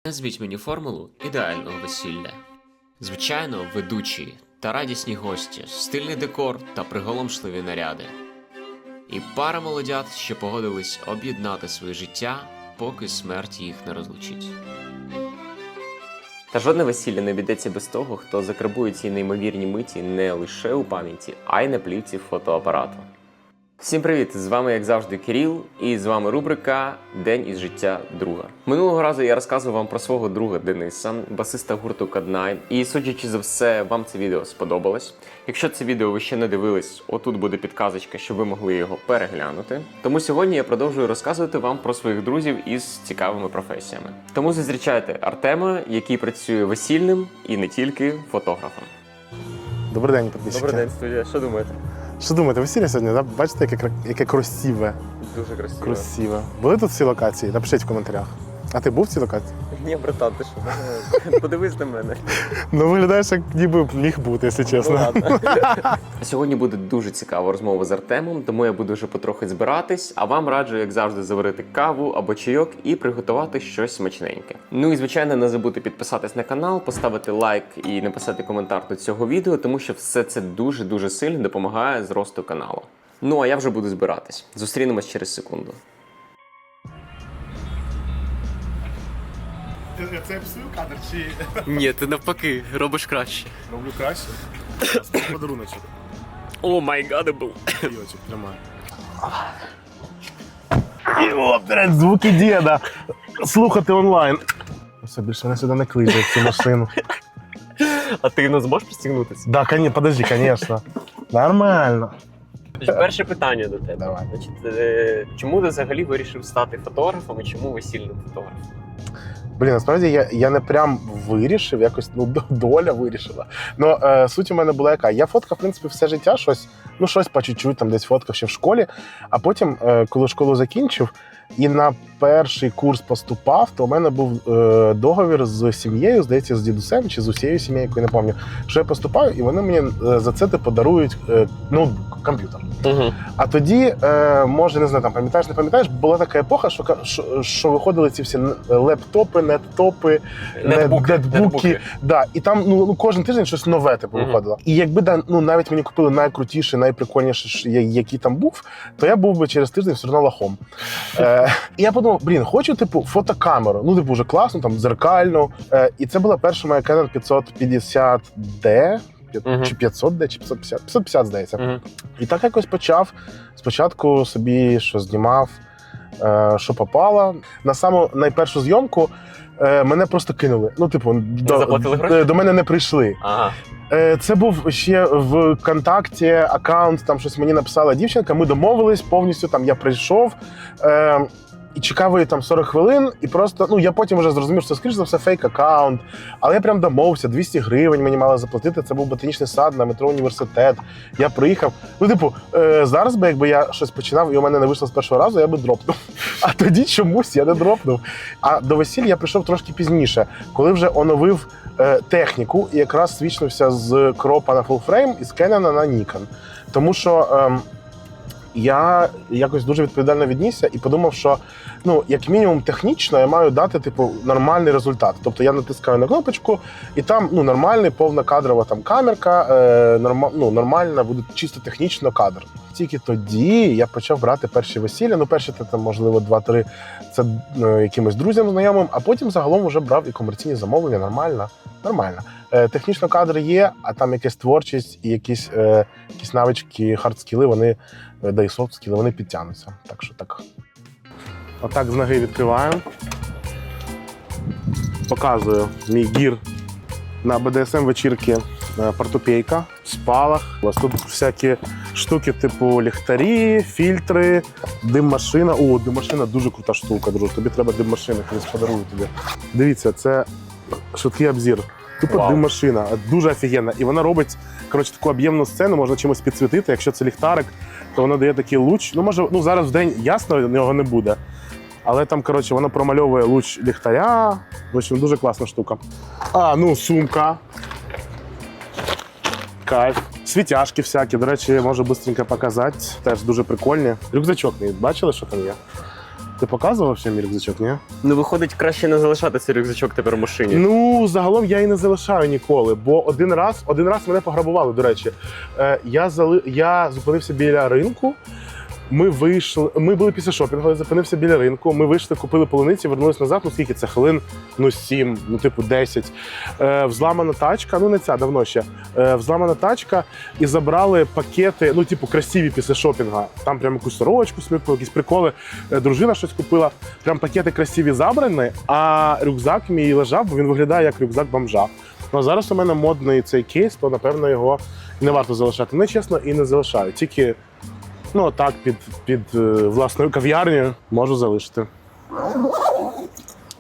Назвіть мені формулу ідеального весілля. Звичайно, ведучі та радісні гості, стильний декор та приголомшливі наряди. І пара молодят, що погодились об'єднати своє життя, поки смерть їх не розлучить. Та жодне весілля не обійдеться без того, хто закарбує ці неймовірні миті не лише у пам'яті, а й на плівці фотоапарату. Всім привіт! З вами, як завжди, Кирил, і з вами рубрика «День із життя друга». Минулого разу я розказував вам про свого друга Дениса, басиста гурту Каднай, і, судячи за все, вам це відео сподобалось. Якщо це відео ви ще не дивились, отут буде підказочка, щоб ви могли його переглянути. Тому сьогодні я продовжую розказувати вам про своїх друзів із цікавими професіями. Тому зустрічайте Артема, який працює весільним і не тільки фотографом. Добрий день, підписчики. Добрий день, студія. Що думаєте? Що думаєте, весілля сьогодні? Да? Бачите, яке красиве. Дуже красиво. Красиве. Були тут всі локації? Напишіть в коментарях. А ти був в цій локації? Ні, братан, ти що? Подивись на мене. Ну, виглядаєш, як ніби міг бути, якщо чесно. Ну, ладно. Сьогодні буде дуже цікава розмова з Артемом, тому я буду вже потрохи збиратись, а вам раджу, як завжди, заварити каву або чайок і приготувати щось смачненьке. Ну і, звичайно, не забудьте підписатись на канал, поставити лайк і написати коментар до цього відео, тому що все це дуже-дуже сильно допомагає зросту каналу. Ну, а я вже буду збиратись. Зустрінемось через секунду. Це псую кадр чи Ні, ти навпаки, робиш краще. роблю краще? Подаруночок. О май гадабл. Чайочок тримаю. І оперед, звуки діда. Слухати онлайн. Все, більше мене сюди не кличе, в цю машину. А ти не зможеш пристігнутися? Да, подожди, конечно. Нормально. Перше питання до тебе. Давай. Значить, чому ти взагалі вирішив стати фотографом і чому весільним фотографом? Блін, насправді я не прям вирішив, якось доля вирішила. Ну, суть у мене була яка. Я фоткав, в принципі, все життя щось по чуть-чуть, там десь фоткав ще в школі. А потім, коли школу закінчив і на перший курс поступав, то у мене був договір з сім'єю, здається, з дідусем чи з усією сім'єю, яку я не пам'ятаю, що я поступаю, і вони мені за це подарують комп'ютер. Угу. А тоді, може, не знаю, там пам'ятаєш, не пам'ятаєш, була така епоха, що виходили ці всі лептопи, нетбуки. Да, і там кожен тиждень щось нове виходило. І якби навіть мені купили найкрутіший, найприкольніший, який там був, то я був би через тиждень все одно лохом. І я подумав, хочу фотокамеру, вже класно, там зеркальну. І це була перша моя Canon 550D. Чи 500D, чи 550, 550, здається. І так якось почав. Спочатку собі що знімав, що попало. На саму найпершу зйомку мене просто кинули. До мене не прийшли. Ага. Це був ще в контакті аккаунт, там щось мені написала дівчинка, ми домовились повністю, там я прийшов. І чекав її там 40 хвилин, і просто, я потім вже зрозумів, що це, скоріш за все, фейк-аккаунт. Але я прям домовився, 200 гривень мені мали заплатити, це був ботанічний сад на метро Університет. Я приїхав. Зараз би, якби я щось починав, і у мене не вийшло з першого разу, я би дропнув. А тоді чомусь я не дропнув. А до весілля я прийшов трошки пізніше, коли вже оновив техніку, і якраз свічнувся з кропа на фулфрейм і з Canon на Nikon. Тому що я якось дуже відповідально віднісся і подумав, що, як мінімум технічно я маю дати, нормальний результат. Тобто я натискаю на кнопочку, і там, нормальний, повнокадрова там камерка, нормальна, буде чисто технічно кадр. Тільки тоді я почав брати перші весілля, перші, можливо, 2-3, це якимось друзям знайомим, а потім загалом вже брав і комерційні замовлення, нормально. Технічно кадр є, а там якась творчість і якісь навички, хардскіли, вони, да і софтскіли, вони підтягнуться. Так що так. Отак з ноги відкриваємо. Показую мій гір на BDSM-вечірки. Портупейка, спалах. У вас тут всякі штуки типу ліхтарі, фільтри, дим-машина. О, дим-машина дуже крута штука, друже. Тобі треба дим-машина, колись подарую тобі. Дивіться, це швидкий обзір. Тупо дим-машина, дуже офігенна. І вона робить, таку об'ємну сцену, можна чимось підсвітити. Якщо це ліхтарик, то вона дає такий луч. Зараз в день ясно, його не буде. Але там, воно промальовує луч ліхтаря. В общем, дуже класна штука. Сумка. Кайф. Світяшки всякі, до речі, можу швидко показати. Теж дуже прикольні. Рюкзачок мій, бачили, що там є? Ти показував ще мій рюкзачок, ні? Ну, виходить, краще не залишати цей рюкзачок тепер в машині. Ну, загалом я і не залишаю ніколи, бо один раз мене пограбували, до речі. Я зупинився біля ринку. Ми були після шопінгу, я зупинився біля ринку. Ми вийшли, купили полуниці, вернулись назад. Ну скільки це? Хвилин? 7, 10. Взламана тачка, не ця, давно ще. Взламана тачка і забрали пакети, красиві після шопінгу. Там прям якусь сорочку, якісь приколи. Дружина щось купила. Прям пакети красиві забрані, а рюкзак мій лежав, бо він виглядає як рюкзак бомжа. Ну, зараз у мене модний цей кейс, то, напевно, його не варто залишати. Не чесно, і не залишаю. Тільки так, під власною кав'ярнею можу залишити.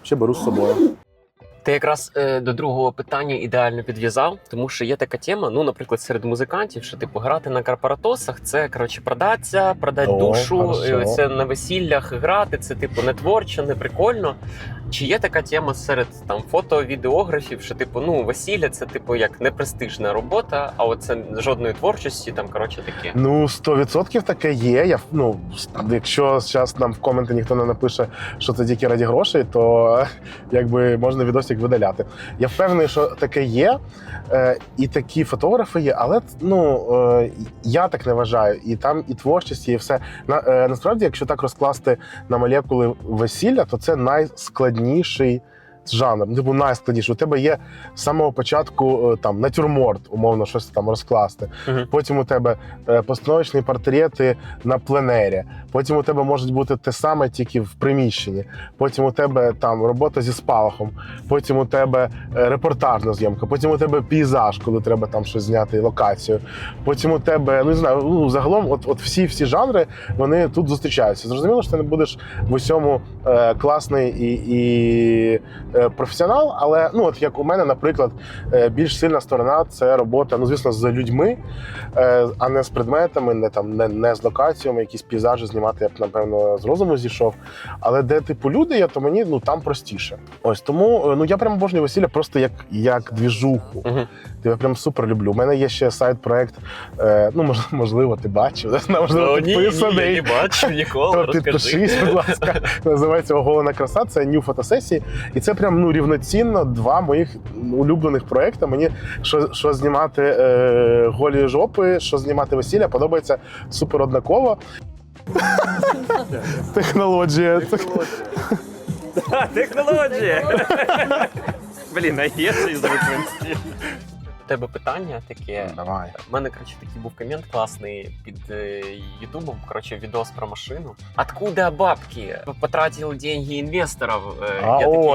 Ще беру з собою. Ти якраз до другого питання ідеально підв'язав, тому що є така тема, наприклад, серед музикантів, що грати на корпоратосах – це, продатися, продати душу, хорошо. це на весіллях грати, це, не творчо, не прикольно. Чи є така тема серед фото-відеографів, що, весілля – це, як непрестижна робота, а це жодної творчості, таке? 100% таке є. Якщо зараз нам в коменти ніхто не напише, що це тільки раді грошей, то можна відосик видаляти. Я впевнений, що таке є, і такі фотографи є, але я так не вважаю. І там і творчість є, і все. Насправді, якщо так розкласти на молекули весілля, то це найскладніший жанр. Найскладніший. У тебе є з самого початку натюрморт, умовно, щось там розкласти. Потім у тебе постановочні портрети на пленері. Потім у тебе може бути те саме, тільки в приміщенні. Потім у тебе робота зі спалахом. Потім у тебе репортажна зйомка. Потім у тебе пейзаж, коли треба там щось зняти, локацію. Потім у тебе, загалом, всі жанри, вони тут зустрічаються. Зрозуміло, що ти не будеш в усьому класний і професіонал, але як у мене, наприклад, більш сильна сторона – це робота, звісно, з людьми, а не з предметами, не з локаціями, якісь пейзажі знімати, я б, напевно, з розуму зійшов. Але де люди є, то мені там простіше. Ось тому я прям обожнюю весілля просто як двіжуху. Я прям супер люблю. У мене є ще сайт-проект, можливо, ти бачив, можливо, підписаний. Ні, я не бачив ніколи, то підпишись, будь лааска. Називається «Оголена краса», це ню фотосесії. І це прям рівноцінно два моїх улюблених проекти. Мені що знімати голі жопи, що знімати весілля, подобається супер однаково. Технологія. Технологія! Блін, а є цей звук. У тебе питання таке. Давай. У мене, такий був комент класний під Ютубом, відос про машину. Откуда бабки? Потратили деньги інвесторів.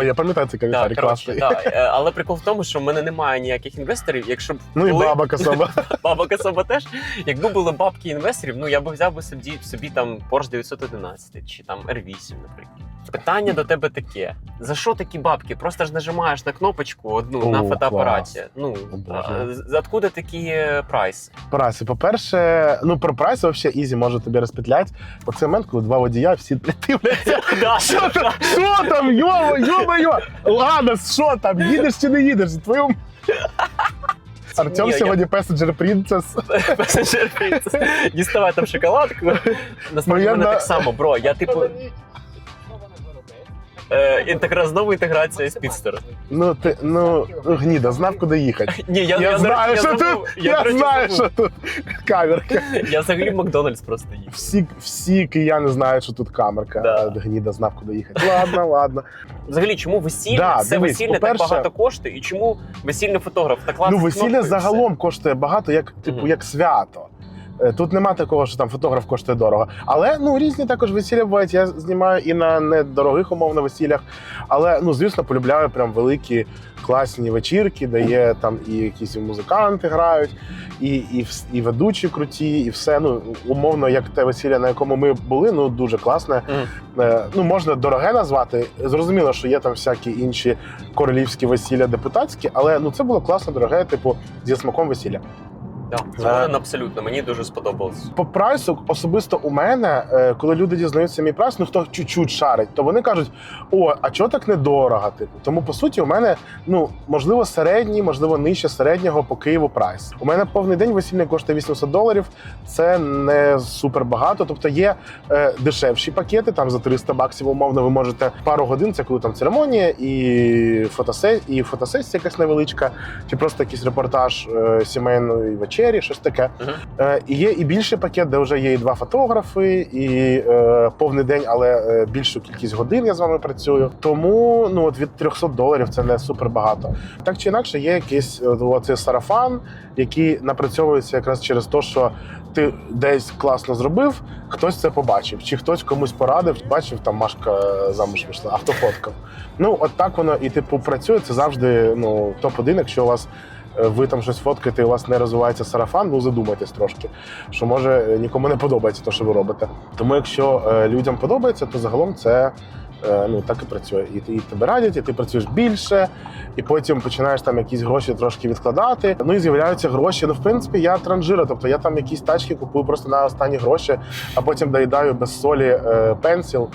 Я пам'ятаю цей коментарі, класний. Але прикол в тому, що в мене немає ніяких інвесторів. Якщо б і баба Касаба. Баба Касаба теж. Якби були бабки інвесторів, я б взяв собі там Porsche 911 чи там R8, наприклад. Питання до тебе таке. За що такі бабки? Просто ж нажимаєш на кнопочку одну на фотоапараті. Откуда такі прайси? Прайси. По-перше, про прайси взагалі ізі можу тобі розпетлять. Оцей момент, коли два водія всі дивляться. Що там? Йо-моє! Ладно, що там? Їдеш чи не їдеш? Артем сьогодні Passenger Princess. Passenger Princess. Діставай там шоколадку. Насправді мене так само, бро. Я знову інтеграція з Підстера. Гніда, знав, куди їхати. Ні, я знаю, що тут камерка. Я взагалі в Макдональдс просто їв. Всі кияни знають, що тут камерка. Гніда знав, куди їхати. Ладно. Взагалі, чому весілля, весілля так багато коштує, і чому весільний фотограф так класно? Весілля загалом коштує багато, як свято. Тут нема такого, що там фотограф коштує дорого. Але різні також весілля бувають. Я знімаю і на недорогих умовно весіллях. Але, звісно, полюбляю прям великі класні вечірки, де є там і якісь музиканти грають, і ведучі круті, і все. Умовно, як те весілля, на якому ми були, дуже класне. Можна дороге назвати. Зрозуміло, що є там всякі інші королівські весілля депутатські, але це було класно, дороге, зі смаком весілля. Да, згоден абсолютно, мені дуже сподобалось. По прайсу, особисто у мене, коли люди дізнаються мій прайс, ну хто чуть-чуть шарить, то вони кажуть, о, а чого так недорого? Типу. Тому, по суті, у мене, ну, можливо, середній, можливо, нижче середнього по Києву прайс. У мене повний день весільний коштує $800, це не супер багато, тобто є дешевші пакети, там за $300 умовно ви можете пару годин, це коли там церемонія і фотосесія якась невеличка, чи просто якийсь репортаж сімейної вечері, щось таке. І є і більший пакет, де вже є і 2 фотографи, і повний день, але більшу кількість годин я з вами працюю. Тому ну от від $300 це не супер багато. Так чи інакше, є якийсь оцей сарафан, який напрацьовується якраз через те, що ти десь класно зробив, хтось це побачив, чи хтось комусь порадив, бачив, там Машка замуж вийшла, автофоткав. Ну, от так воно і типу працює. Це завжди ну топ-1, якщо у вас ви там щось фоткаєте, і у вас не розвивається сарафан, ну задумайтесь трошки, що може нікому не подобається те, що ви робите. Тому якщо людям подобається, то загалом це ну так і працює. І тебе радять, і ти працюєш більше, і потім починаєш там якісь гроші трошки відкладати. Ну і з'являються гроші. Ну, в принципі, я транжира, тобто я там якісь тачки купую просто на останні гроші, а потім доїдаю без солі пенсіл.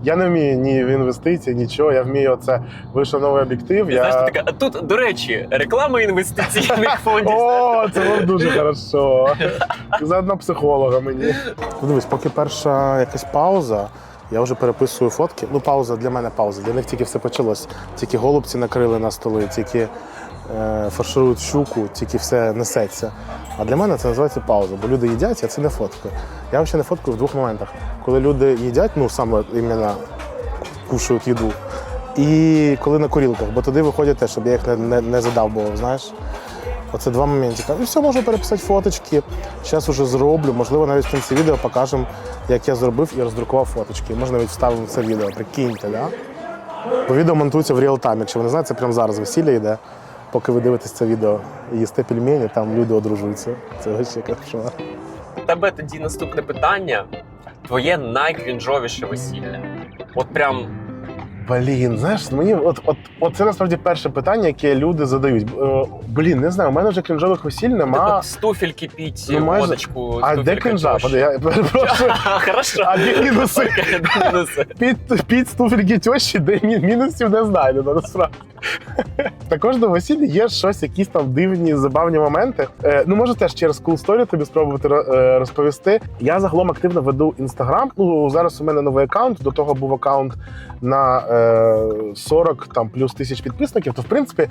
Я не вмію ні в інвестиції, нічого. Я вмію оце. Вийшов новий об'єктив. Знаєш, ти така, а тут, до речі, реклама інвестиційних фондів. О, це було дуже хорошо. Заодно психолога мені. Дивись, поки перша якась пауза, я вже переписую фотки. Ну, пауза для мене пауза. Для них тільки все почалось. Тільки голубці накрили на столи, тільки фарширують щуку, тільки все несеться. А для мене це називається пауза, бо люди їдять, а це не фоткаю. Я взагалі не фоткаю в 2 моментах. Коли люди їдять, ну саме іменно кушають їду, і коли на курілках, бо туди виходять те, щоб я їх не задовбував, знаєш. Оце 2 моменти. І все, можу переписати фоточки. Зараз вже зроблю. Можливо, навіть в кінці відео покажемо, як я зробив і роздрукував фоточки. Можна навіть вставимо це відео, прикиньте, да? Бо відео монтується в реал-тайм. Якщо ви не знаєте, це прямо зараз весілля йде. Поки ви дивитесь це відео і їсте пельмені, там люди одружуються. Це взагалі кошмар. У тебе тоді наступне питання. Твоє найкрінжовіше весілля. От прям... Блін, знаєш, мені от це насправді перше питання, яке люди задають. Блін, не знаю, у мене вже крінжових весіль нема. З туфель кипіть, Ну, майже. водочку, А де крінжа? Я перепрошую. Хорошо. А де мінуси? Під туфельки тещі, де мінусів не знайдено, насправді. Також до весілля є щось, якісь там дивні, забавні моменти. Ну, можу теж через cool story тобі спробувати розповісти. Я загалом активно веду Інстаграм. Ну, зараз у мене новий аккаунт, до того був аккаунт на 40 там, плюс тисяч підписників, то, в принципі,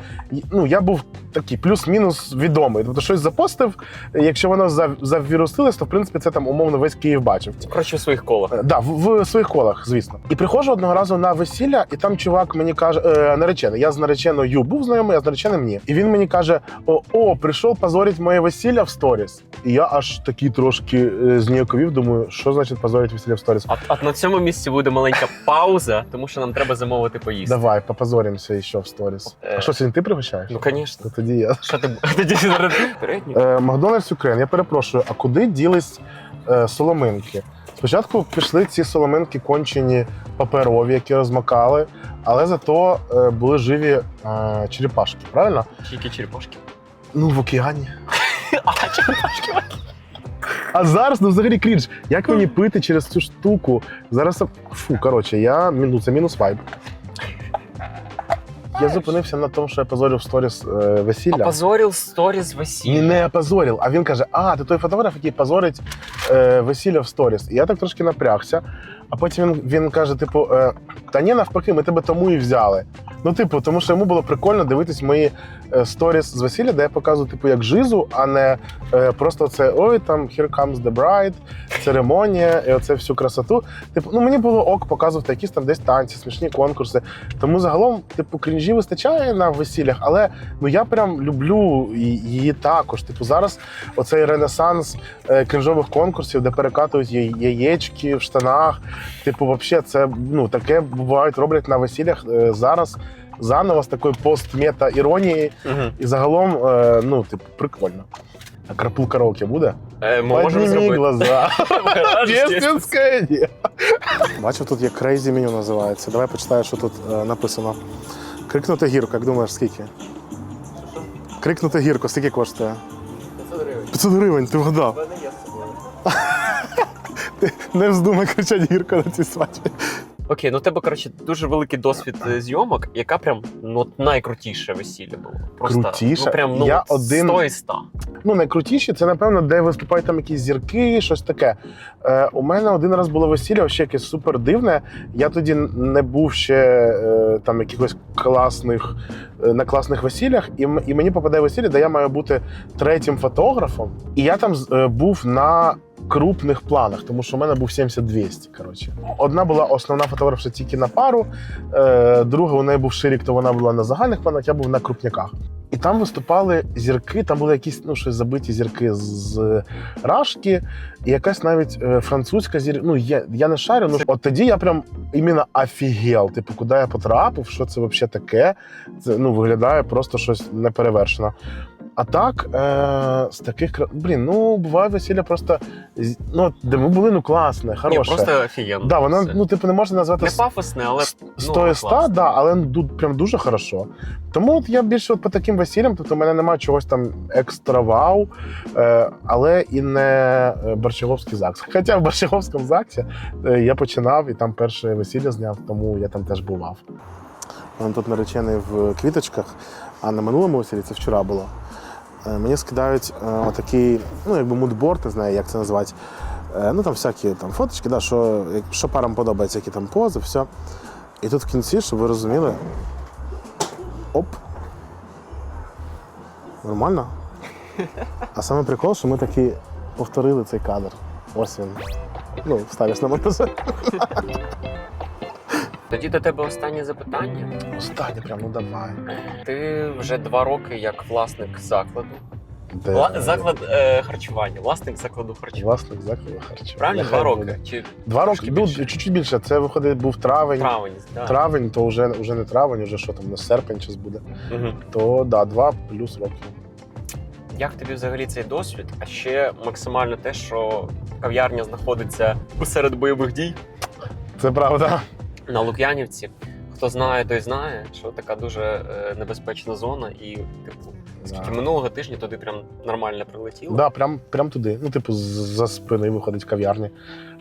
ну, я був такий плюс-мінус відомий. Тобто щось запостив, якщо воно завірусилось, то, в принципі, це там умовно весь Київ бачив. Коротше, в своїх колах. Так, да, в своїх колах, звісно. І приходжу одного разу на весілля, і там чувак мені каже, наречений, я з нареченою був знайомий, а з нареченим ні. І він мені каже, прийшов позорить моє весілля в сторіс. І я аж такий трошки зніяковів, думаю, що значить позорить весілля в сторіс? А на цьому місці буде маленька пауза, тому що нам треба замовити поїсти. Давай, попозоримося ще в сторіс. А що, сьогодні ти пригощаєш? Ну, звісно. То тоді я. Що ти тоді зараз? Макдональдс Україн, я перепрошую, а куди ділись соломинки? Спочатку пішли ці соломинки кончені паперові, які розмакали, але зато були живі черепашки, правильно? Тільки черепашки. Ну, в океані. А, черепашки. А зараз, ну, взагалі крінж. Як мені пити через цю штуку? Зараз, коротше, це мінус вайб. Я зупинився на тому, що я позорив сторіс весілля. Позорив сторіс весілля. Не позорив, а він каже, ти той фотограф, який позорить весілля в сторіс. І я так трошки напрягся, а потім він каже, типу, та ні, навпаки, ми тебе тому і взяли. Ну, типу, тому що йому було прикольно дивитись мої сторіс з весілля, де я показую, типу, як жизу, а не просто це, там, here comes the bride, церемонія, і оце всю красоту. Типу, ну, мені було ок показувати якісь там десь танці, смішні конкурси. Тому загалом, типу, крінжі вистачає на весіллях, але, ну, я прям люблю її також. Типу, зараз оцей ренесанс крінжових конкурсів, де перекатують яєчки в штанах. Типу, взагалі, це, ну, таке бувають, роблять на весіллях зараз заново з такою пост-мета-іронією. І загалом, ну, типу, прикольно. А крапул караоке буде? Можемо зробити. Глаза. Рождественське ні. Бачив, тут є Crazy меню називається. Давай почитаю, що тут написано. Крикнути гірку, як думаєш, скільки? Крикнути гірко, скільки коштує? 500 гривень. 500 гривень, ти вгадав. У мене є з собою. Ти не вздумай кричати гірко на цій свадьбі. Окей, ну у тебе, коротше, дуже великий досвід зйомок. Яка прям найкрутіше весілля було? Просто, Крутіше? Ну, прям, Я один- 100 із 100. Ну, найкрутіші це, напевно, де виступають там якісь зірки, щось таке. У мене один раз було весілля, ще якесь супер дивне. Я тоді не був ще там якихось класних, на класних весіллях, і мені попадає весілля, де я маю бути третім фотографом. І я там був на крупних планах, тому що в мене був 70-200, коротше. Одна була основна фотографша тільки на пару, друга у неї був ширік, то вона була на загальних планах, я був на крупняках. І там виступали зірки, там були якісь, ну, щось забиті зірки з Рашки, і якась навіть французька зірка. Ну, я не шарю, ну, от тоді я прям іменно офігел, типу, куди я потрапив, що це взагалі таке. Це, ну, виглядає просто щось неперевершено. А так, з таких, ну, буває весілля просто, ну, де ми були, ну, класне, хороше. Ні, просто офігенно. Да, воно, Все. ну, типу, не можна назвати Не пафосне, але 100 із 100, да, але прям дуже хорошо. Тому от я більше от по таким весіллям, тобто в мене немає чогось там екстра вау, але і не Борщаговський ЗАГС. Хоча в Борщаговському ЗАГСі я починав і там перше весілля зняв, тому я там теж бував. Він тут наречений в квіточках, а на минулому весіллі, це вчора було, мені скидають отакий, ну, якби мудборд, не знаю, як це назвати. Ну, там всякі там фоточки, да, що парам подобається, які там пози, все. І тут в кінці, щоб ви розуміли, оп. Нормально? А саме прикол, що ми таки повторили цей кадр. Ось він. Ну, вставиш на монтаж. Тоді до тебе останнє запитання. Останнє прям, ну давай. Ти вже 2 роки як власник закладу. Заклад харчування, власник закладу харчування. Власник закладу харчування. Правильно? Нехай 2 роки? буде. Чи 2 роки, трошки ну, більше? чуть-чуть більше. Це виходить, був травень. да. Травень, то вже не травень, вже що там, на серпень зараз буде. Угу. То, да, 2 плюс роки. Як тобі взагалі цей досвід? А ще максимально те, що кав'ярня знаходиться посеред бойових дій Це правда. на Лук'янівці. Хто знає, той знає, що така дуже небезпечна зона, і типу, скільки минулого тижня туди прям нормально прилетіло. Да, прям туди. Ну, типу, за спини виходить кав'ярні.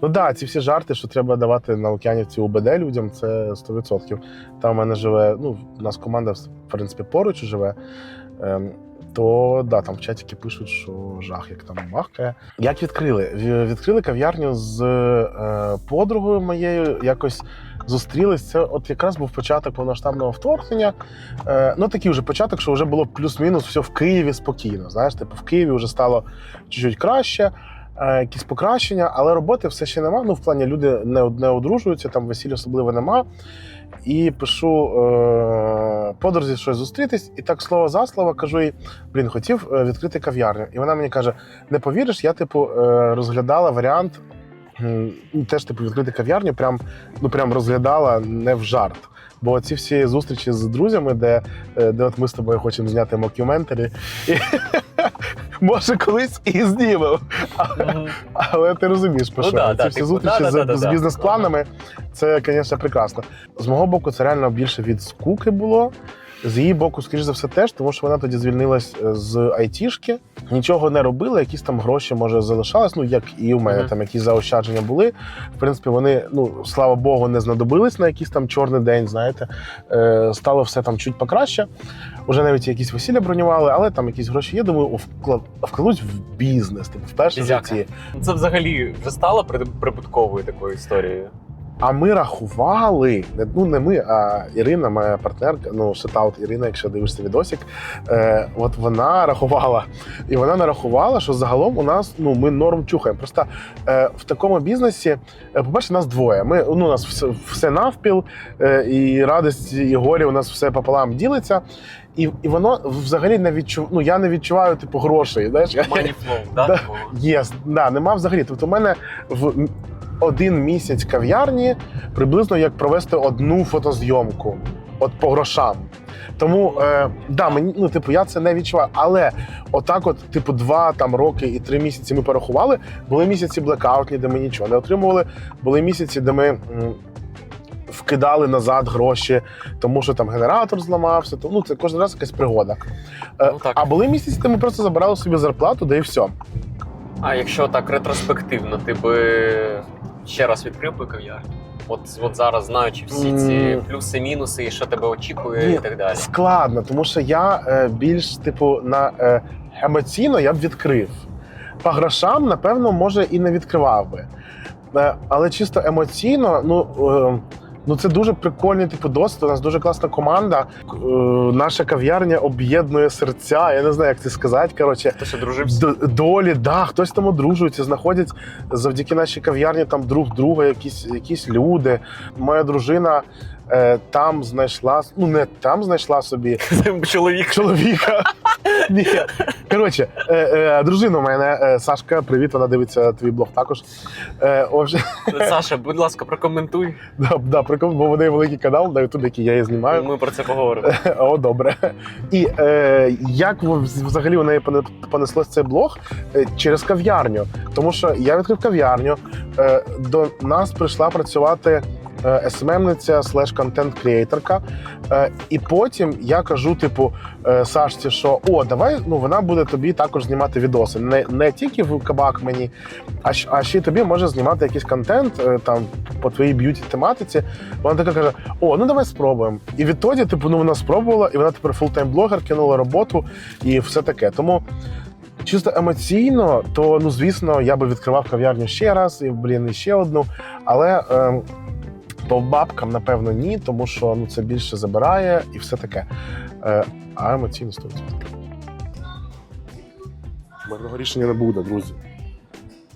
Ну да, ці всі жарти, що треба давати на Лук'янівці УБД людям, це 100%. Там в мене живе, ну, у нас команда, в принципі, поруч живе. То да, там в чатіки пишуть, що жах, як там бахкає. Як відкрили? Відкрили кав'ярню з подругою моєю, якось зустрілись. Це от якраз був початок повноштабного вторгнення. Ну, такий вже початок, що вже було плюс-мінус все в Києві спокійно. Знаєш, типу в Києві вже стало чуть-чуть краще, якісь покращення, але роботи все ще нема. Ну, в плані люди не одружуються, там весілля особливо нема. І пишу подрузі щось зустрітись, і так слово за слово кажу їй, хотів відкрити кав'ярню. І вона мені каже, не повіриш, я, типу, розглядала варіант, теж, типу, відкрити кав'ярню, прям розглядала не в жарт. Бо ці всі зустрічі з друзями, де от ми з тобою хочемо зняти мокюментарі, і може колись і знімемо. Але ти розумієш, про що. Ці всі зустрічі з бізнес-планами, це, звісно, прекрасно. З мого боку, це реально більше від скуки було. З її боку, скоріш за все, теж, тому що вона тоді звільнилась з айтішки, нічого не робила, якісь там гроші, може, залишались, ну, як і у мене, там якісь заощадження були. В принципі, вони, ну, слава Богу, не знадобились на якийсь там чорний день, знаєте. Стало все там чуть покраще. Уже навіть якісь весілля бронювали, але там якісь гроші є, думаю, вкладуть в бізнес, типу, вперше в житті. Це взагалі вже стало прибутковою такою історією? А ми рахували, ну не ми, а Ірина, моя партнерка, ну шатаут Ірина, якщо дивишся відосик, от вона рахувала. І вона нарахувала, що загалом у нас, ну, ми норм чухаємо. Просто в такому бізнесі, по-перше, нас двоє. У нас все навпіл, і радість, і горі у нас все пополам ділиться. І воно взагалі не відчуває, ну, я не відчуваю, типу, грошей, знаєш. Money flow, да? Yes, да, нема взагалі. Тобто у мене в 1 місяць кав'ярні приблизно як провести 1 фотозйомку, от по грошам. Тому, да, мені, ну, типу, я це не відчуваю. Але отак от, типу, 2 там, роки і 3 місяці ми порахували. Були місяці блекаутні, де ми нічого не отримували. Були місяці, де ми вкидали назад гроші, тому що там генератор зламався. Ну, це кожен раз якась пригода. Ну, так. А були місяці, де ми просто забирали собі зарплату, да і все. А якщо так ретроспективно, ти би ще раз відкрив би кав'ярню? От зараз, знаючи всі ці плюси-мінуси, і що тебе очікує, і так далі. Складно, тому що я більш, типу, емоційно я б відкрив. По грошам, напевно, може і не відкривав би. Але чисто емоційно, ну це дуже прикольний типу досвід. У нас дуже класна команда. Наша кав'ярня об'єднує серця. Я не знаю, як це сказати. Коротше, Хтось одружився? долі, да, хтось там одружується, знаходять завдяки нашій кав'ярні там друг друга, якісь люди. Моя дружина там знайшла, ну не там знайшла собі чоловіка. Ні. Коротше, дружина у мене, Сашка, привіт, вона дивиться твій блог також. Саша, будь ласка, прокоментуй. Да, прикольно, бо в неї великий канал на Ютубі, який я її знімаю. Ми про це поговоримо. О, добре. І як взагалі у неї понеслось цей блог? Через кав'ярню. Тому що я відкрив кав'ярню, до нас прийшла працювати СММниця / контент-кріейторка. І потім я кажу, типу, Сашці, що давай, вона буде тобі також знімати відоси. Не тільки в кабак мені, а ще тобі може знімати якийсь контент там по твоїй б'юті-тематиці. Вона така каже: давай спробуємо. І відтоді, типу, вона спробувала, і вона тепер фултайм-блогер, кинула роботу і все таке. Тому чисто емоційно, то, звісно, я би відкривав кав'ярню ще раз, і ще одну. Але по бабкам, напевно, ні, тому що це більше забирає і все таке. А емоційно 100%. Мирного рішення не буде, друзі.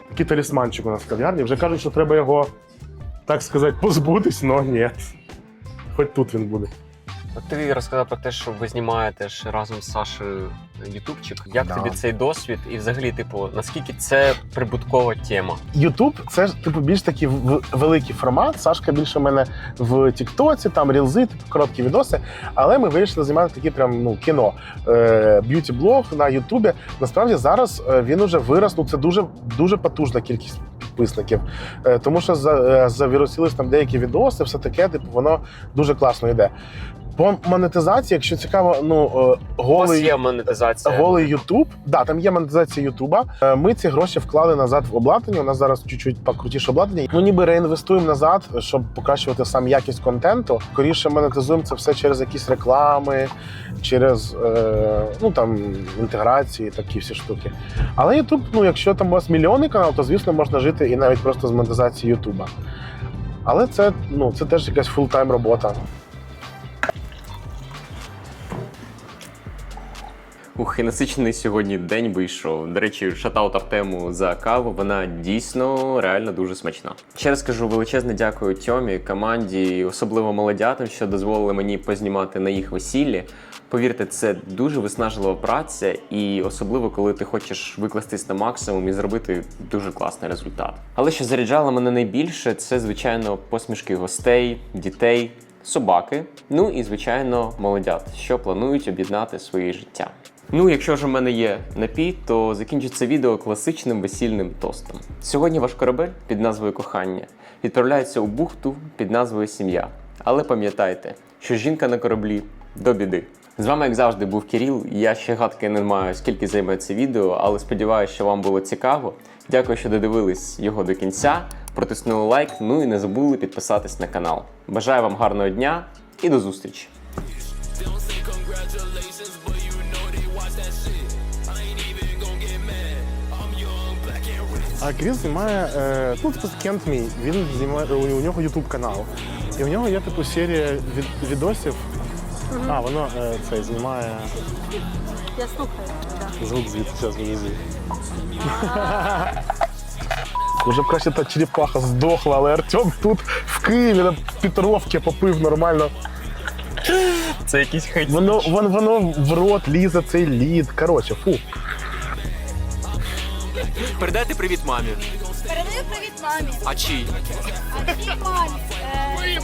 Такий талісманчик у нас в кав'ярні. Вже кажуть, що треба його, так сказати, позбутись, але ні. Хоч тут він буде. Ти розказав про те, що ви знімаєте ж разом з Сашею ютубчик. Як тобі цей досвід? І взагалі, типу, наскільки це прибуткова тема? Ютуб – це ж, типу, більш такий великий формат. Сашка більше в мене в Тіктоці, там рілзи, типу, короткі відоси. Але ми вирішили знімати такі прям, кіно. Б'юті-блог на Ютубі. Насправді зараз він уже вирос, це дуже, дуже потужна кількість підписників. Тому що завірусились там деякі відоси, все таке, типу, воно дуже класно йде. По монетизації, якщо цікаво, голий Ютуб. Да, там є монетизація Ютуба. Ми ці гроші вклали назад в обладнання. У нас зараз чуть-чуть покрутіше обладнання. Ніби реінвестуємо назад, щоб покращувати сам якість контенту. Скоріше монетизуємо це все через якісь реклами, через інтеграції, такі всі штуки. Але Ютуб, якщо там у вас мільйонний канал, то, звісно, можна жити і навіть просто з монетизації Ютуба. Але це теж якась фултайм робота. І насичений сьогодні день вийшов. До речі, шатаут Артему за каву, вона дійсно реально дуже смачна. Ще раз кажу величезне дякую Тьомі, команді і особливо молодятам, що дозволили мені познімати на їх весіллі. Повірте, це дуже виснажлива праця, і особливо, коли ти хочеш викластись на максимум і зробити дуже класний результат. Але що заряджало мене найбільше, це, звичайно, посмішки гостей, дітей, собаки, і, звичайно, молодят, що планують об'єднати своє життя. Якщо ж у мене є напій, то закінчу це відео класичним весільним тостом. Сьогодні ваш корабель під назвою «Кохання» відправляється у бухту під назвою «Сім'я». Але пам'ятайте, що жінка на кораблі до біди. З вами, як завжди, був Кирил. Я ще гадки не маю, скільки займе це відео, але сподіваюся, що вам було цікаво. Дякую, що додивились його до кінця, протиснули лайк, і не забули підписатись на канал. Бажаю вам гарного дня і до зустрічі! А Кирил знімає, кент мій, він знімає, у нього YouTube канал. І у нього є серія відосів. Воно це знімає. Я слухаю, так. Звук звідси, зараз вивезу. Уже б краще та черепаха здохла, але Артем тут в Києві на Петровці попив нормально. Це якийсь хейт. Воно в рот лізе цей лід. Коротше, фу. Передайте привіт мамі. Передаю привіт мамі. А чий? А чий мамі?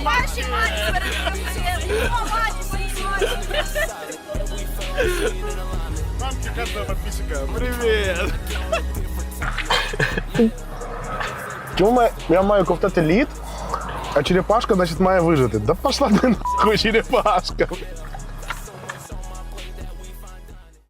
Вашій мамі передаю. Його мамі, моїй мамі. Мамки каждого подписчика. Привіт! Чому я маю ковтати лід, а черепашка, значить, має вижити. Да пошла ти нахуй, черепашка.